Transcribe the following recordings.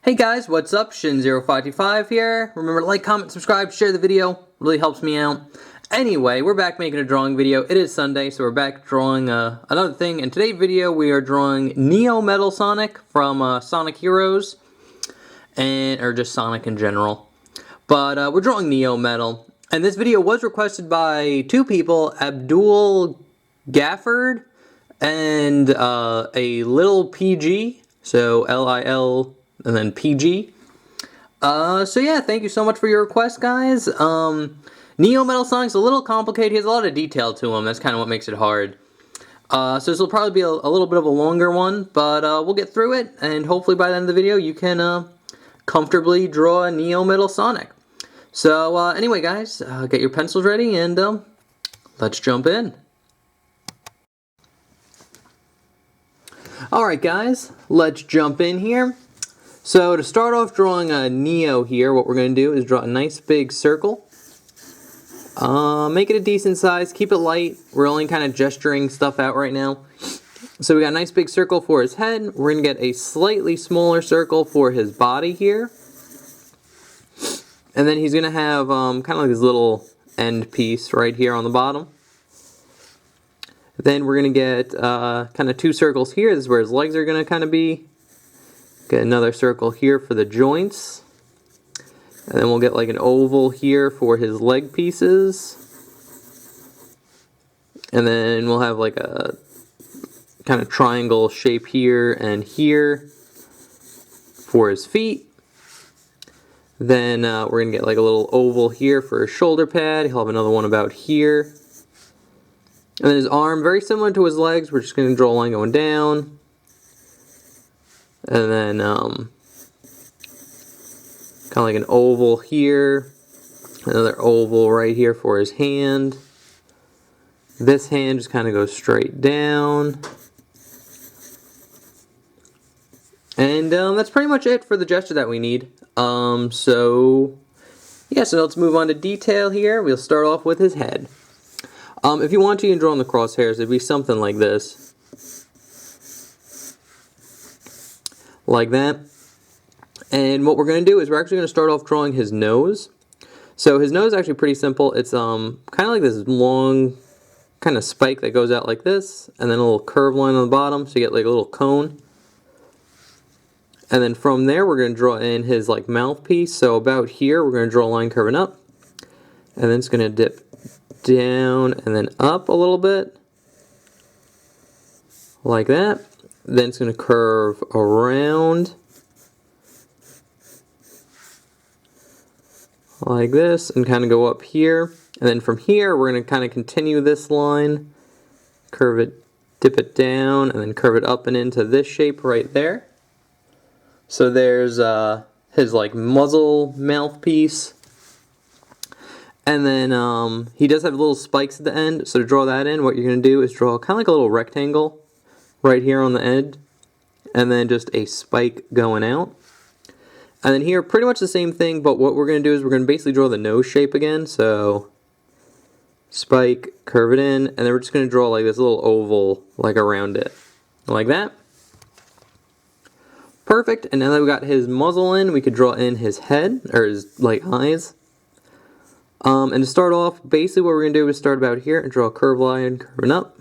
Hey guys, what's up? Shin0525 here. Remember to like, comment, subscribe, share the video. Really helps me out. Anyway, we're back making a drawing video. It is Sunday, so we're back drawing another thing. In today's video, we are drawing Neo Metal Sonic from Sonic Heroes, or just Sonic in general. But we're drawing Neo Metal. And this video was requested by two people, Abdul Gafford and a little PG, so L-I-L and then PG. So yeah, thank you so much for your request, guys. Neo Metal Sonic's a little complicated. He has a lot of detail to him. That's kind of what makes it hard. So this will probably be a little bit of a longer one, but we'll get through it, and hopefully by the end of the video you can comfortably draw a Neo Metal Sonic. So anyway, guys, get your pencils ready, and let's jump in. Alright guys, let's jump in here. So to start off drawing a Neo here, what we're going to do is draw a nice big circle. Make it a decent size, keep it light. We're only kind of gesturing stuff out right now. So we got a nice big circle for his head. We're going to get a slightly smaller circle for his body here. And then he's going to have kind of like this little end piece right here on the bottom. Then we're going to get kind of two circles here. This is where his legs are going to kind of be. Get another circle here for the joints. And then we'll get like an oval here for his leg pieces. And then we'll have like a kind of triangle shape here and here for his feet. Then we're going to get like a little oval here for his shoulder pad. He'll have another one about here. And then his arm, very similar to his legs. We're just going to draw a line going down. And then kind of like an oval here. Another oval right here for his hand. This hand just kind of goes straight down. And that's pretty much it for the gesture that we need. So let's move on to detail here. We'll start off with his head. If you want to, you can draw on the crosshairs. It'd be something like this. Like that. And what we're going to do is we're actually going to start off drawing his nose. So his nose is actually pretty simple. It's kind of like this long kind of spike that goes out like this, and then a little curved line on the bottom, so you get like a little cone. And then from there we're going to draw in his like mouthpiece. So about here we're going to draw a line curving up, and then it's going to dip down and then up a little bit like that. Then it's going to curve around like this and kind of go up here. And then from here we're going to kind of continue this line, curve it, dip it down, and then curve it up and into this shape right there. So there's his like muzzle mouthpiece. And then he does have little spikes at the end, so to draw that in, what you're going to do is draw kind of like a little rectangle right here on the end, and then just a spike going out. And then here, pretty much the same thing, but what we're going to do is we're going to basically draw the nose shape again, so spike, curve it in, and then we're just going to draw like this little oval like around it, like that. Perfect, and now that we got his muzzle in, we could draw in his head, or his like eyes. And to start off, basically what we're going to do is start about here and draw a curved line, curving up,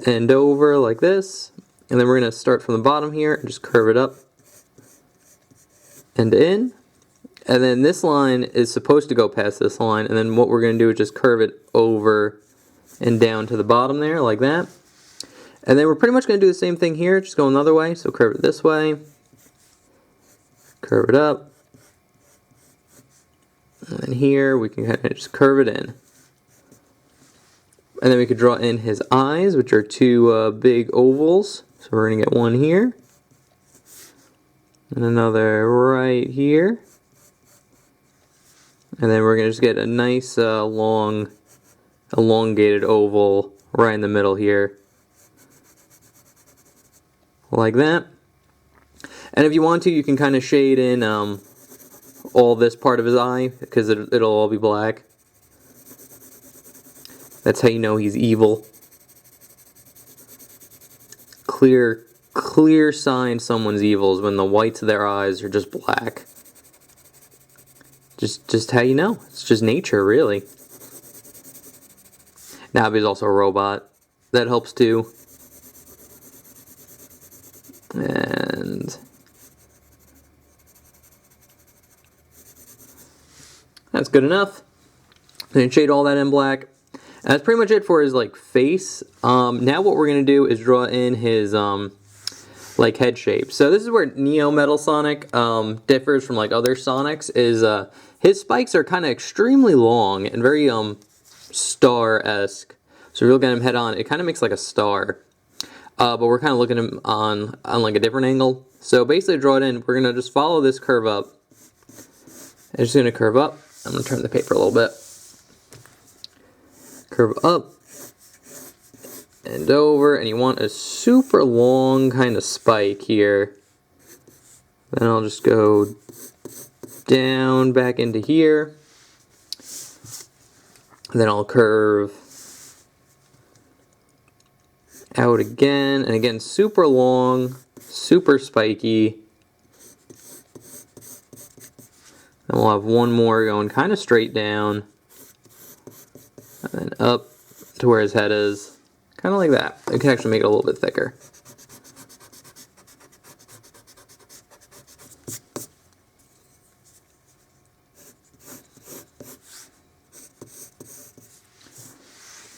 and over like this. And then we're going to start from the bottom here and just curve it up and in. And then this line is supposed to go past this line, and then what we're going to do is just curve it over and down to the bottom there, like that. And then we're pretty much going to do the same thing here, just go another way. So curve it this way, curve it up, and then here we can kind of just curve it in. And then we could draw in his eyes, which are two big ovals. So we're going to get one here, and another right here. And then we're going to just get a nice long elongated oval right in the middle here, like that. And if you want to, you can kind of shade in all this part of his eye, because it'll all be black. That's how you know he's evil. Clear clear sign someone's evil is when the whites of their eyes are just black. Just how you know. It's just nature, really. Navi's also a robot. That helps too. And that's good enough. Then shade all that in black. And that's pretty much it for his like face. Now what we're gonna do is draw in his like head shape. So this is where Neo Metal Sonic differs from like other Sonics. Is his spikes are kind of extremely long and very star-esque. So if you look at him head on, it kind of makes like a star. But we're kind of looking at him on like a different angle. So basically to draw it in, we're gonna just follow this curve up. It's just gonna curve up. I'm gonna turn the paper a little bit. Curve up and over, and you want a super long kind of spike here. Then I'll just go down back into here. And then I'll curve out again, and again super long, super spiky. And we'll have one more going kind of straight down. And then up to where his head is. Kind of like that. We can actually make it a little bit thicker.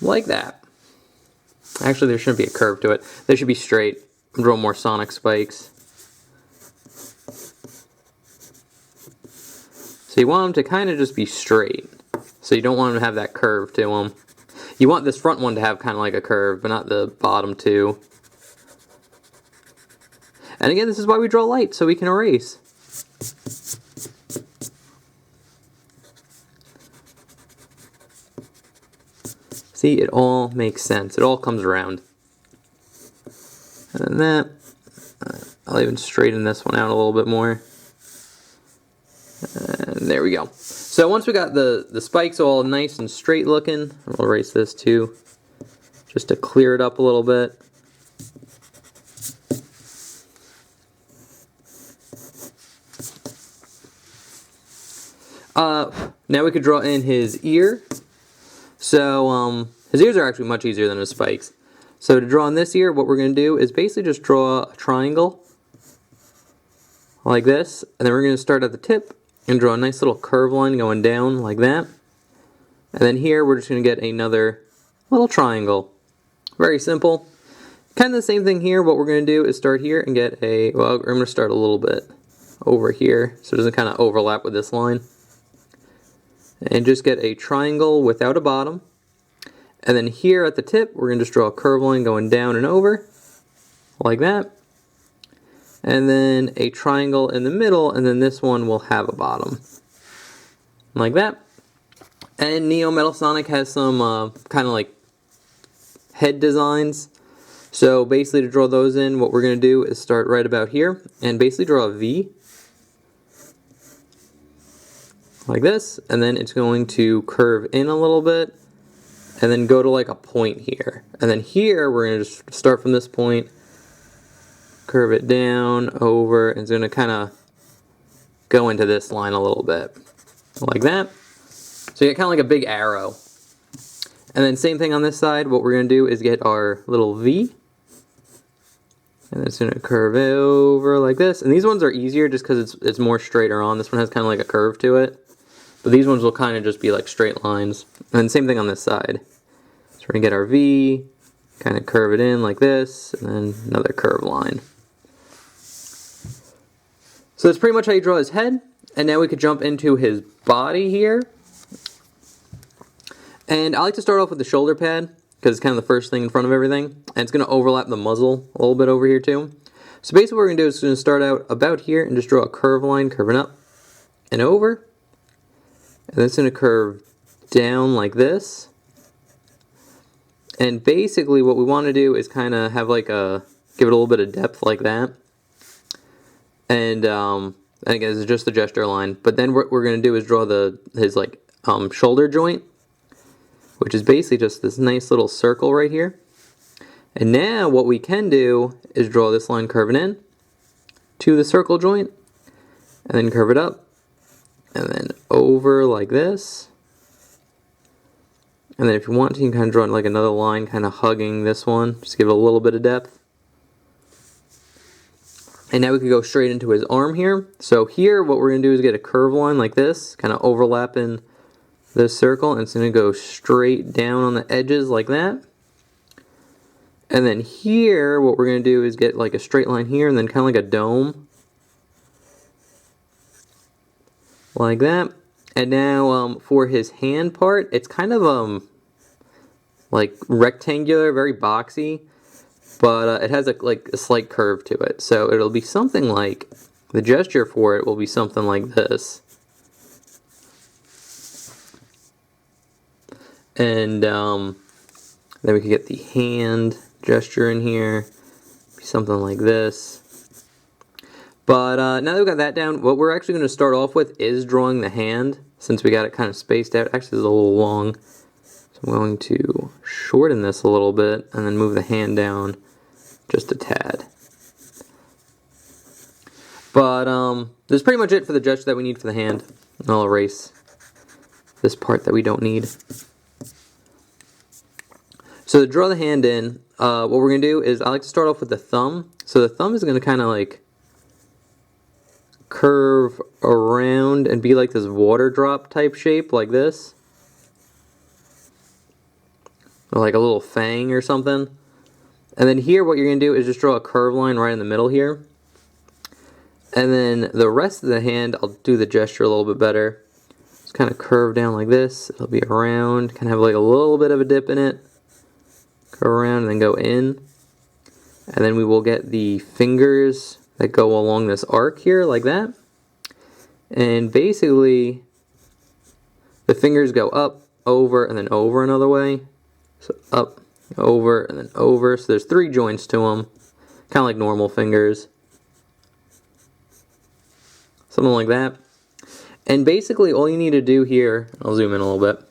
Like that. Actually, there shouldn't be a curve to it. They should be straight. I'm drawing more Sonic spikes. So you want them to kind of just be straight. So you don't want them to have that curve to them. You want this front one to have kind of like a curve, but not the bottom two. And again, this is why we draw light, so we can erase. See, it all makes sense. It all comes around. And then that, I'll even straighten this one out a little bit more. And there we go. So once we got the spikes all nice and straight looking, I'll erase this too, just to clear it up a little bit. Now we could draw in his ear. So his ears are actually much easier than his spikes. So to draw in this ear, what we're going to do is basically just draw a triangle like this, and then we're going to start at the tip and draw a nice little curve line going down like that. And then here we're just going to get another little triangle. Very simple. Kind of the same thing here. What we're going to do is start here and get a, well, I'm going to start a little bit over here so it doesn't kind of overlap with this line. And just get a triangle without a bottom. And then here at the tip, we're going to just draw a curve line going down and over, like that. And then a triangle in the middle, and then this one will have a bottom, like that. And Neo Metal Sonic has some kind of like head designs. So basically to draw those in, what we're going to do is start right about here, and basically draw a V. Like this, and then it's going to curve in a little bit and then go to like a point here, and then here we're going to just start from this point, curve it down over, and it's going to kind of go into this line a little bit like that. So you get kind of like a big arrow. And then same thing on this side. What we're going to do is get our little V, and it's going to curve over like this. And these ones are easier just because it's more straighter on. This one has kind of like a curve to it. But these ones will kind of just be like straight lines. And then same thing on this side. So we're going to get our V, kind of curve it in like this, and then another curve line. So that's pretty much how you draw his head. And now we could jump into his body here. And I like to start off with the shoulder pad, because it's kind of the first thing in front of everything. And it's going to overlap the muzzle a little bit over here too. So basically what we're going to do is going to start out about here and just draw a curve line curving up and over. And then it's going to curve down like this. And basically what we want to do is kind of have like a, give it a little bit of depth like that. And again, it's just the gesture line. But then what we're going to do is draw his like shoulder joint, which is basically just this nice little circle right here. And now what we can do is draw this line curving in to the circle joint, and then curve it up, and then over like this. And then if you want to, you can kind of draw like another line kind of hugging this one, just give it a little bit of depth. And now we could go straight into his arm here. So here what we're going to do is get a curve line like this, kind of overlapping this circle, and it's going to go straight down on the edges like that. And then here what we're going to do is get like a straight line here, and then kind of like a dome. Like that. And now for his hand part, it's kind of like rectangular, very boxy, but it has like a slight curve to it. So it'll be something like, the gesture for it will be something like this. And then we could get the hand gesture in here, be something like this. But now that we've got that down, what we're actually going to start off with is drawing the hand, since we got it kind of spaced out. Actually, it's a little long, so I'm going to shorten this a little bit and then move the hand down just a tad. But that's pretty much it for the gesture that we need for the hand. And I'll erase this part that we don't need. So to draw the hand in, what we're going to do is I like to start off with the thumb. So the thumb is going to kind of like curve around and be like this water drop type shape like this, or like a little fang or something. And then here what you're going to do is just draw a curve line right in the middle here, and then the rest of the hand I'll do the gesture a little bit better. Just kind of curve down like this. It'll be around, kind of have like a little bit of a dip in it, go around and then go in, and then we will get the fingers that go along this arc here like that. And basically the fingers go up, over, and then over another way. So up, over, and then over. So there's 3 joints to them, kind of like normal fingers. Something like that. And basically all you need to do here, I'll zoom in a little bit,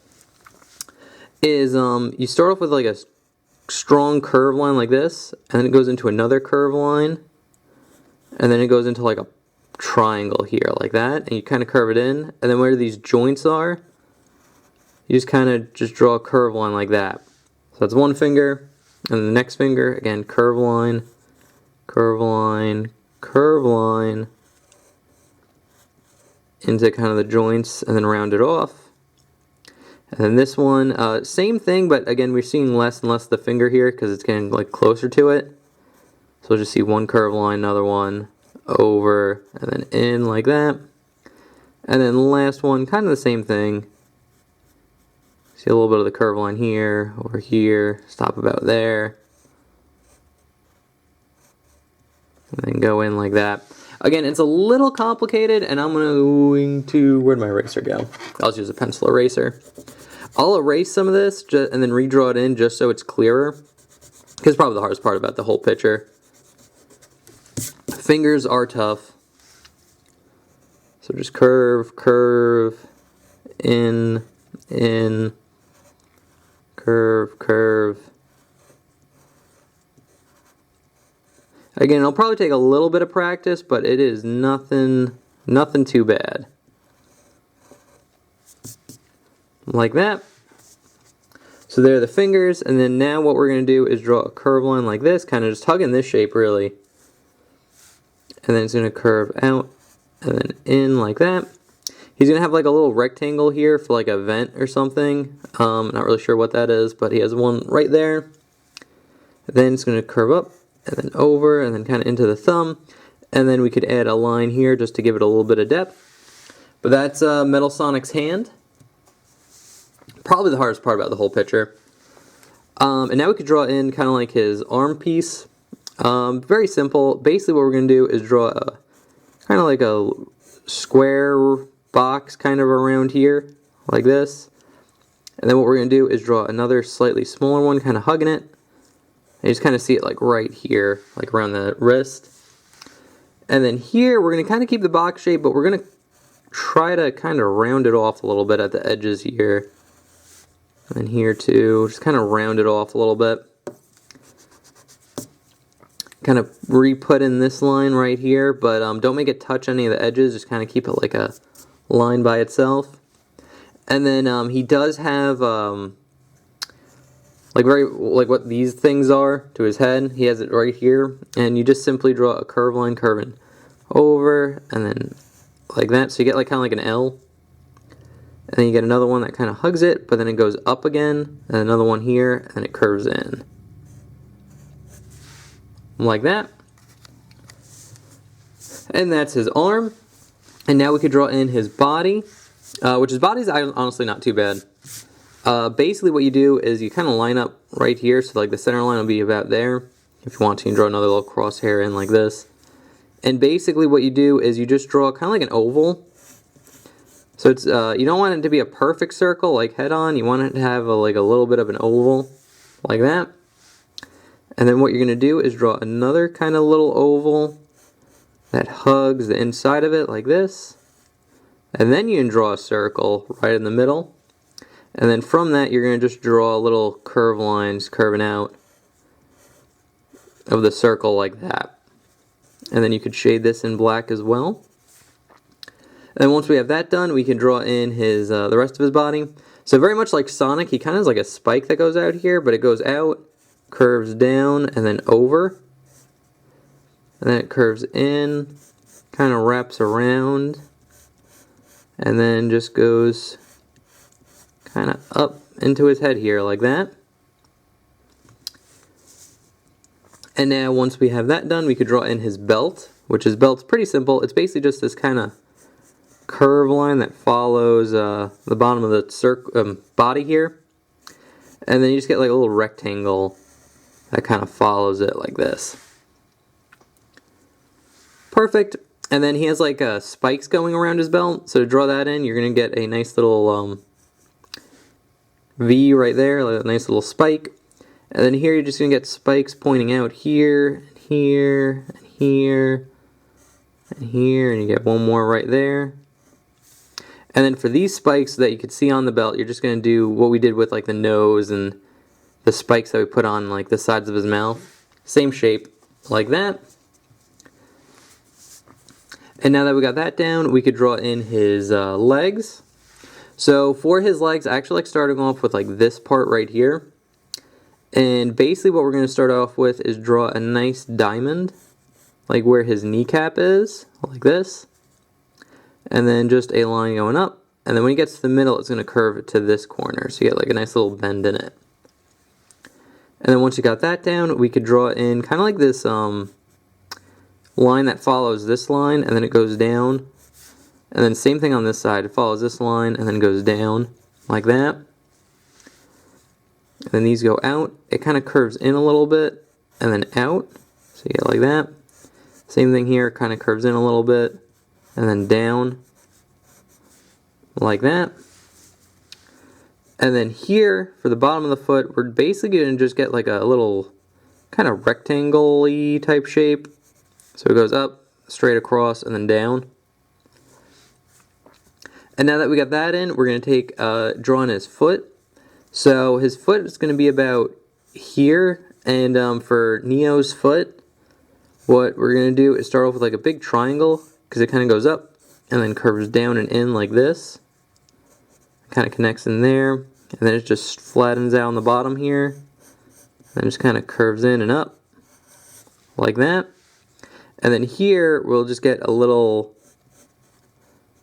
is you start off with like a strong curve line like this, and then it goes into another curve line, and then it goes into like a triangle here like that, and you kind of curve it in, and then where these joints are, you just kind of just draw a curve line like that. So that's one finger, and the next finger, again, curve line, curve line, curve line, into kind of the joints, and then round it off. And then this one, same thing, but again, we're seeing less and less of the finger here because it's getting like closer to it. So we'll just see one curve line, another one, over, and then in like that. And then the last one, kind of the same thing. See a little bit of the curve line here, over here, stop about there. And then go in like that. Again, it's a little complicated, and I'm going to, where'd my eraser go? I'll just use a pencil eraser. I'll erase some of this and then redraw it in just so it's clearer, because probably the hardest part about the whole picture. Fingers are tough. So just curve, curve, in, curve, curve. Again, it'll probably take a little bit of practice, but it is nothing too bad. Like that. So there are the fingers, and then now what we're going to do is draw a curve line like this, kind of just hugging this shape really. And then it's going to curve out, and then in like that. He's going to have like a little rectangle here for like a vent or something. Not really sure what that is, but he has one right there. Then it's going to curve up, and then over, and then kind of into the thumb. And then we could add a line here just to give it a little bit of depth. But that's Metal Sonic's hand. Probably the hardest part about the whole picture. And now we could draw in kind of like his arm piece. Very simple. Basically what we're going to do is draw a kind of like a square box kind of around here, like this. And then what we're going to do is draw another slightly smaller one, kind of hugging it. And you just kind of see it like right here, like around the wrist. And then here we're going to kind of keep the box shape, but we're going to try to kind of round it off a little bit at the edges here. And then here too, just kind of round it off a little bit. kind of re-put in this line right here, but don't make it touch any of the edges, just kind of keep it like a line by itself. And then he does have like what these things are to his head. He has it right here, and you just simply draw a curve line curving over and then like that, so you get like kind of like an L. And then you get another one that kind of hugs it, but then it goes up again, and another one here, and it curves in. Like that. And that's his arm. And now we could draw in his body, which his body's honestly not too bad. Basically what you do is you kind of line up right here, so like the center line will be about there. If you want to, you can draw another little crosshair in like this. And basically what you do is you just draw kind of like an oval. So it's you don't want it to be a perfect circle like head on. You want it to have like a little bit of an oval like that. And then what you're going to do is draw another kind of little oval that hugs the inside of it like this. And then you can draw a circle right in the middle. And then from that you're going to just draw little curve lines curving out of the circle like that. And then you could shade this in black as well. And then once we have that done, we can draw in his the rest of his body. So very much like Sonic, he kind of has like a spike that goes out here, but it goes out, curves down, and then over. And then it curves in, kind of wraps around, and then just goes kind of up into his head here like that. And now once we have that done, we could draw in his belt, which his belt's pretty simple. It's basically just this kind of curve line that follows the bottom of the body here, and then you just get like a little rectangle that kind of follows it like this. Perfect. And then he has like spikes going around his belt, so to draw that in, you're gonna get a nice little V right there, like a nice little spike. And then here you're just gonna get spikes pointing out here, and here, and here, and here, and you get one more right there. And then for these spikes that you could see on the belt, you're just going to do what we did with like the nose and the spikes that we put on like the sides of his mouth. Same shape, like that. And now that we got that down, we could draw in his legs. So for his legs, I actually like starting off with like this part right here. And basically what we're going to start off with is draw a nice diamond, like where his kneecap is, like this. And then just a line going up, and then when he gets to the middle, it's going to curve to this corner, so you get like a nice little bend in it. And then once you got that down, we could draw in kind of like this line that follows this line, and then it goes down. And then same thing on this side, it follows this line, and then goes down, like that. And then these go out, it kind of curves in a little bit, and then out, so you get like that. Same thing here, kind of curves in a little bit, and then down like that. And then here for the bottom of the foot, we're basically going to just get like a little kind of rectangle-y type shape. So it goes up, straight across, and then down. And now that we got that in, we're going to take draw on his foot. So his foot is going to be about here, and for Neo's foot, what we're going to do is start off with like a big triangle, because it kind of goes up and then curves down and in like this. Kind of connects in there, and then it just flattens out on the bottom here, and then just kind of curves in and up like that. And then here we'll just get a little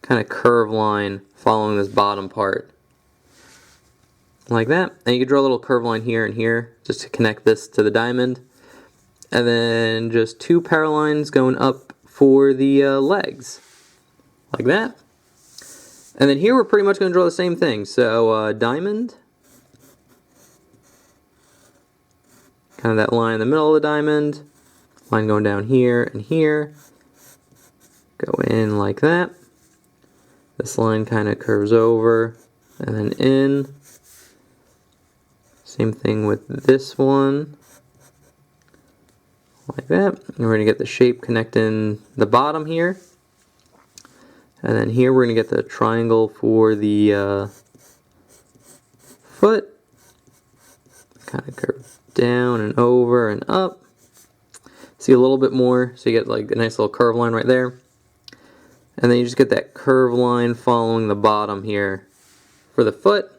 kind of curve line following this bottom part like that. And you can draw a little curve line here and here just to connect this to the diamond. And then just two parallel lines going up for the legs, like that. And then here we're pretty much going to draw the same thing. So diamond, kind of that line in the middle of the diamond, line going down here and here, go in like that. This line kind of curves over and then in. Same thing with this one, like that. And we're going to get the shape connecting the bottom here. And then here we're going to get the triangle for the foot. Kind of curve down and over and up. See a little bit more, so you get like a nice little curve line right there. And then you just get that curve line following the bottom here for the foot.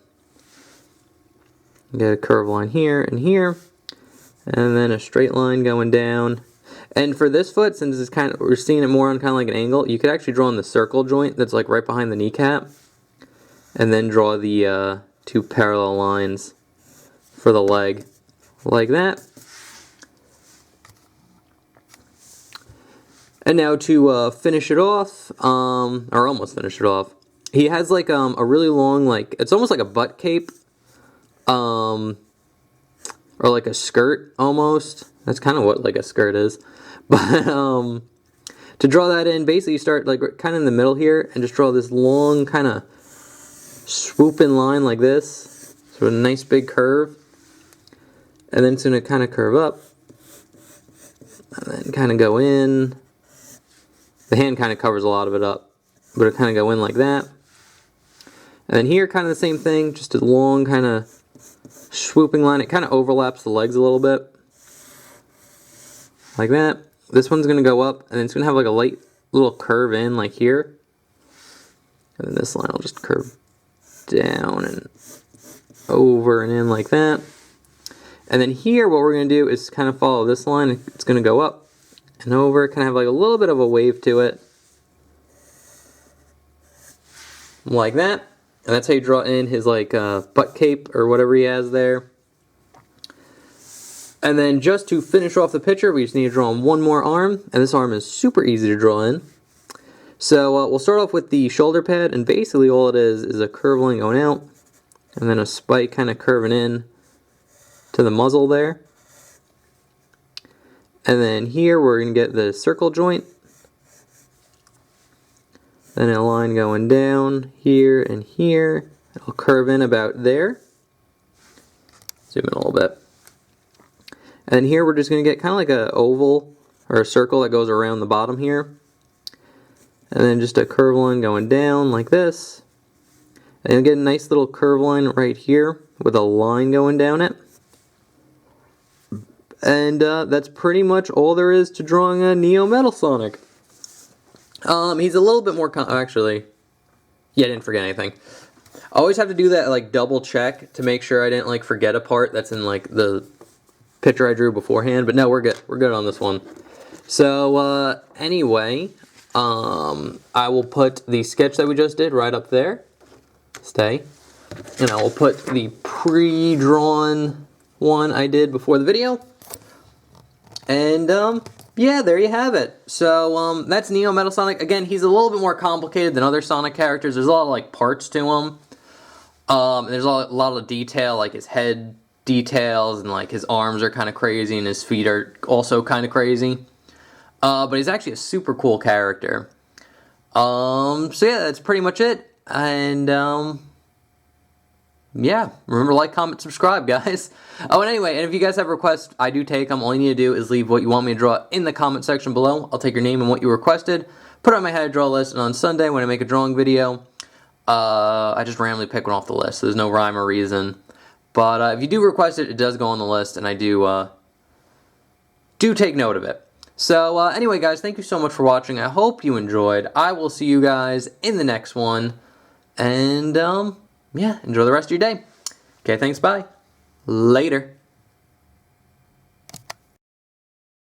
You get a curve line here and here, and then a straight line going down. And for this foot, since it's kind of, we're seeing it more on kind of like an angle, you could actually draw in the circle joint that's like right behind the kneecap, and then draw the two parallel lines for the leg, like that. And now to finish it off, or almost finish it off, he has like a really long, like, it's almost like a butt cape, or like a skirt almost. That's kind of what like a skirt is. But to draw that in, basically you start like kind of in the middle here and just draw this long kind of swooping line like this. So a nice big curve. And then it's going to kind of curve up. And then kind of go in. The hand kind of covers a lot of it up. But it kind of go in like that. And then here kind of the same thing. Just a long kind of swooping line. It kind of overlaps the legs a little bit. Like that. This one's going to go up, and then it's going to have like a light little curve in, like here. And then this line will just curve down and over and in like that. And then here, what we're going to do is kind of follow this line. It's going to go up and over, kind of have like a little bit of a wave to it. Like that. And that's how you draw in his like butt cape or whatever he has there. And then just to finish off the picture, we just need to draw on one more arm. And this arm is super easy to draw in. So we'll start off with the shoulder pad. And basically all it is a curve line going out. And then a spike kind of curving in to the muzzle there. And then here we're going to get the circle joint. Then a line going down here and here. It'll curve in about there. Zoom in a little bit. And here we're just going to get kind of like an oval or a circle that goes around the bottom here. And then just a curve line going down like this. And you'll get a nice little curve line right here with a line going down it. And that's pretty much all there is to drawing a Neo Metal Sonic. He's a little bit more, actually, yeah, I didn't forget anything. I always have to do that, like, double check to make sure I didn't, like, forget a part that's in, like, the picture I drew beforehand, but no, we're good. We're good on this one. So, anyway, I will put the sketch that we just did right up there. Stay. And I will put the pre-drawn one I did before the video. And, yeah, there you have it. So, that's Neo Metal Sonic. Again, he's a little bit more complicated than other Sonic characters. There's a lot of, like, parts to him. There's a lot of detail, like his head details, and like his arms are kind of crazy, and his feet are also kind of crazy. But he's actually a super cool character. So yeah, that's pretty much it. And yeah, remember, like, comment, subscribe, guys. Oh, and anyway, and if you guys have requests, I do take them. All you need to do is leave what you want me to draw in the comment section below. I'll take your name and what you requested, put it on my how to draw list, and on Sunday when I make a drawing video, I just randomly pick one off the list. So there's no rhyme or reason. But if you do request it, it does go on the list, and I do take note of it. So anyway, guys, thank you so much for watching. I hope you enjoyed. I will see you guys in the next one. And yeah, enjoy the rest of your day. Okay, thanks, bye. Later.